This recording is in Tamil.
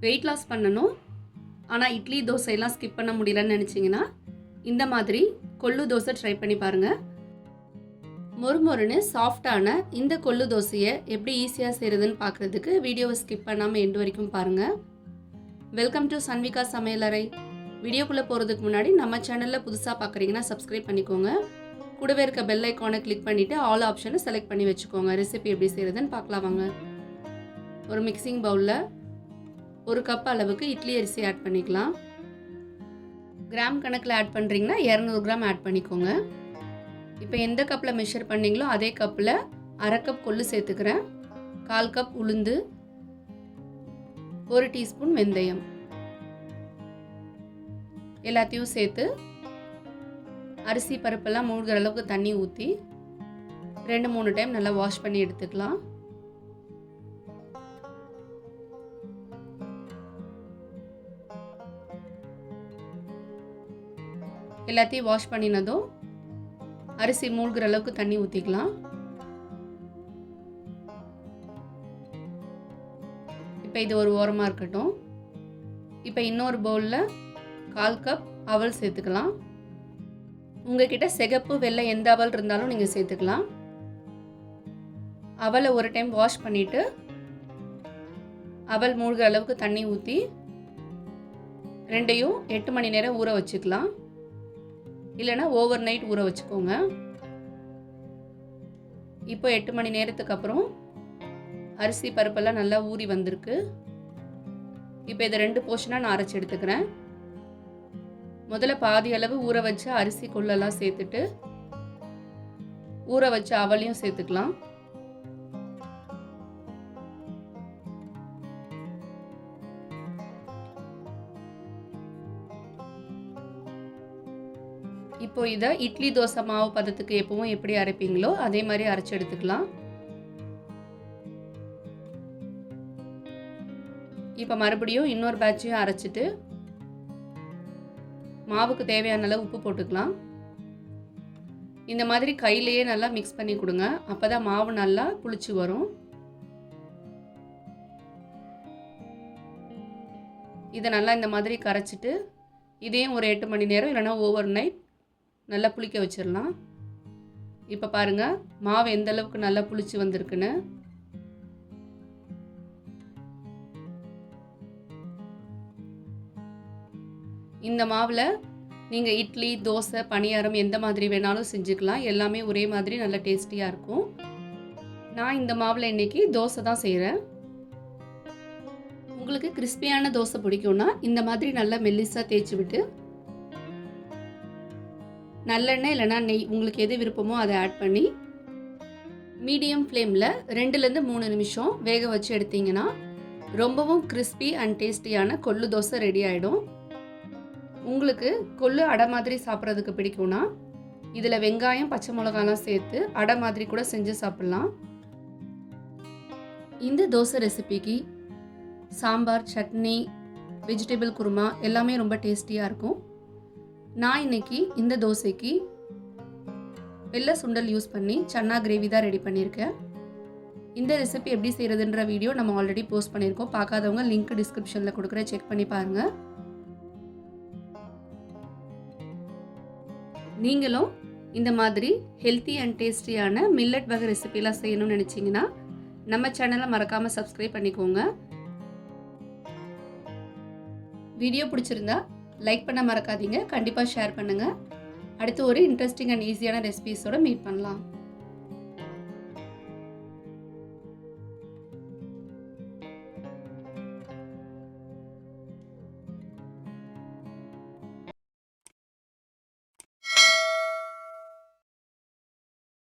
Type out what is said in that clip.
வெயிட் லாஸ் பண்ணணும், ஆனால் இட்லி தோசையெல்லாம் ஸ்கிப் பண்ண முடியலன்னு நினச்சிங்கன்னா இந்த மாதிரி கொள்ளு தோசை ட்ரை பண்ணி பாருங்கள். மொறுமொறுன்னு சாஃப்டான இந்த கொள்ளு தோசையை எப்படி ஈஸியாக செய்கிறதுன்னு பார்க்குறதுக்கு வீடியோவை ஸ்கிப் பண்ணாமல் எண்டு வரைக்கும் பாருங்கள். வெல்கம் டு சன்விகா சமையலறை. வீடியோக்குள்ளே போகிறதுக்கு முன்னாடி நம்ம சேனலில் புதுசாக பார்க்குறீங்கன்னா சப்ஸ்கிரைப் பண்ணிக்கோங்க. கூடவே இருக்க பெல் ஐக்கானை கிளிக் பண்ணிவிட்டு ஆல் ஆப்ஷனை செலக்ட் பண்ணி வச்சுக்கோங்க. ரெசிபி எப்படி செய்கிறதுன்னு பார்க்கலாம் வாங்க. ஒரு மிக்சிங் பவுலில் 1 கப் அளவுக்கு இட்லி அரிசி ஆட் பண்ணிக்கலாம். கிராம் கணக்கில் ஆட் பண்ணுறீங்கன்னா 200 கிராம் ஆட் பண்ணிக்கோங்க. இப்போ எந்த கப்பில் மெஷர் பண்ணிங்களோ அதே கப்பில் 1/2 கப் கொள்ளு சேர்த்துக்கிறேன். 1/4 கப் உளுந்து, 1 டீஸ்பூன் வெந்தயம் எல்லாத்தையும் சேர்த்து அரிசி பருப்பெல்லாம் மூழ்கிற அளவுக்கு தண்ணி ஊற்றி 2-3 டைம் நல்லா வாஷ் பண்ணி எடுத்துக்கலாம். எல்லாத்தையும் வாஷ் பண்ணினதும் அரிசி மூழ்கிற அளவுக்கு தண்ணி ஊற்றிக்கலாம். இப்போ இது ஒரு ஓரமாக இருக்கட்டும். இப்போ இன்னொரு பவுலில் 1/4 கப் அவல் சேர்த்துக்கலாம். உங்ககிட்ட சிகப்பு வெள்ளை எந்த அவல் இருந்தாலும் நீங்கள் சேர்த்துக்கலாம். அவலை ஒரு டைம் வாஷ் பண்ணிவிட்டு அவல் மூழ்கிற அளவுக்கு தண்ணி ஊற்றி 2யும் 8 மணி நேரம் ஊற வச்சுக்கலாம். இல்லைனா ஓவர் நைட் ஊற வச்சுக்கோங்க. இப்போ 8 மணி நேரத்துக்கு அப்புறம் அரிசி பருப்பெல்லாம் நல்லா ஊறி வந்திருக்கு. இப்போ இதை 2 போர்ஷனாக நான் அரைச்சி எடுத்துக்கிறேன். முதல்ல பாதி அளவு ஊற வச்ச அரிசி கொள்ளெல்லாம் சேர்த்துட்டு ஊற வச்ச அவலையும் சேர்த்துக்கலாம். இப்போ இதை இட்லி தோசை மாவு பதத்துக்கு எப்பவும் எப்படி அரைப்பீங்களோ அதே மாதிரி அரைச்சி எடுத்துக்கலாம். இப்போ மறுபடியும் இன்னொரு பேட்சையும் அரைச்சிட்டு மாவுக்கு தேவையான அளவு உப்பு போட்டுக்கலாம். இந்த மாதிரி கையிலேயே நல்லா மிக்ஸ் பண்ணி கொடுங்க. அப்போ தான் மாவு நல்லா புளிச்சு வரும். இதை நல்லா இந்த மாதிரி கரைச்சிட்டு இதையும் ஒரு 8 மணி நேரம் இல்லைனா ஓவர் நைட் நல்லா புளிக்க வச்சிடலாம். இப்போ பாருங்கள் மாவு எந்த அளவுக்கு நல்லா புளிச்சு வந்திருக்குன்னு. இந்த மாவில் நீங்கள் இட்லி, தோசை, பணியாரம் எந்த மாதிரி வேணாலும் செஞ்சுக்கலாம். எல்லாமே ஒரே மாதிரி நல்ல டேஸ்டியாக இருக்கும். நான் இந்த மாவில் இன்றைக்கி தோசை தான் செய்கிறேன். உங்களுக்கு கிறிஸ்பியான தோசை பிடிக்கும்னா இந்த மாதிரி நல்லா மெல்லிஸாக தேய்ச்சி விட்டு நல்லெண்ணெய் இல்லைனா நெய் உங்களுக்கு எது விருப்பமோ அதை ஆட் பண்ணி மீடியம் ஃப்ளேமில் 2-3 நிமிஷம் வேக வச்சு எடுத்தீங்கன்னா ரொம்பவும் கிறிஸ்பி அண்ட் டேஸ்டியான கொள்ளு தோசை ரெடி ஆகிடும். உங்களுக்கு கொள்ளு அடை மாதிரி சாப்பிட்றதுக்கு பிடிக்கும்னா இதில் வெங்காயம், பச்சை மிளகாலாம் சேர்த்து அடை மாதிரி கூட செஞ்சு சாப்பிட்லாம். இந்த தோசை ரெசிபிக்கு சாம்பார், சட்னி, வெஜிடபிள் குருமா எல்லாமே ரொம்ப டேஸ்டியாக இருக்கும். நான் இன்னைக்கு இந்த தோசைக்கு வெள்ளை சுண்டல் யூஸ் பண்ணி சன்னா கிரேவி தான் ரெடி பண்ணியிருக்கேன். இந்த ரெசிபி எப்படி செய்கிறதுன்ற வீடியோ நம்ம ஆல்ரெடி போஸ்ட் பண்ணியிருக்கோம். பார்க்காதவங்க லிங்க் டிஸ்கிரிப்ஷனில் கொடுக்குறேன், செக் பண்ணி பாருங்கள். நீங்களும் இந்த மாதிரி ஹெல்த்தி அண்ட் டேஸ்டியான மில்லட் வகை ரெசிபிலாம் செய்யணும்னு நினச்சிங்கன்னா நம்ம சேனலை மறக்காமல் சப்ஸ்கிரைப் பண்ணிக்கோங்க. வீடியோ பிடிச்சிருந்தா லைக் பண்ண மறக்காதீங்க. கண்டிப்பாக ஷேர் பண்ணுங்கள். அடுத்து ஒரு இன்ட்ரெஸ்டிங் அண்ட் ஈஸியான ரெசிபீஸோடு மீட் பண்ணலாம்.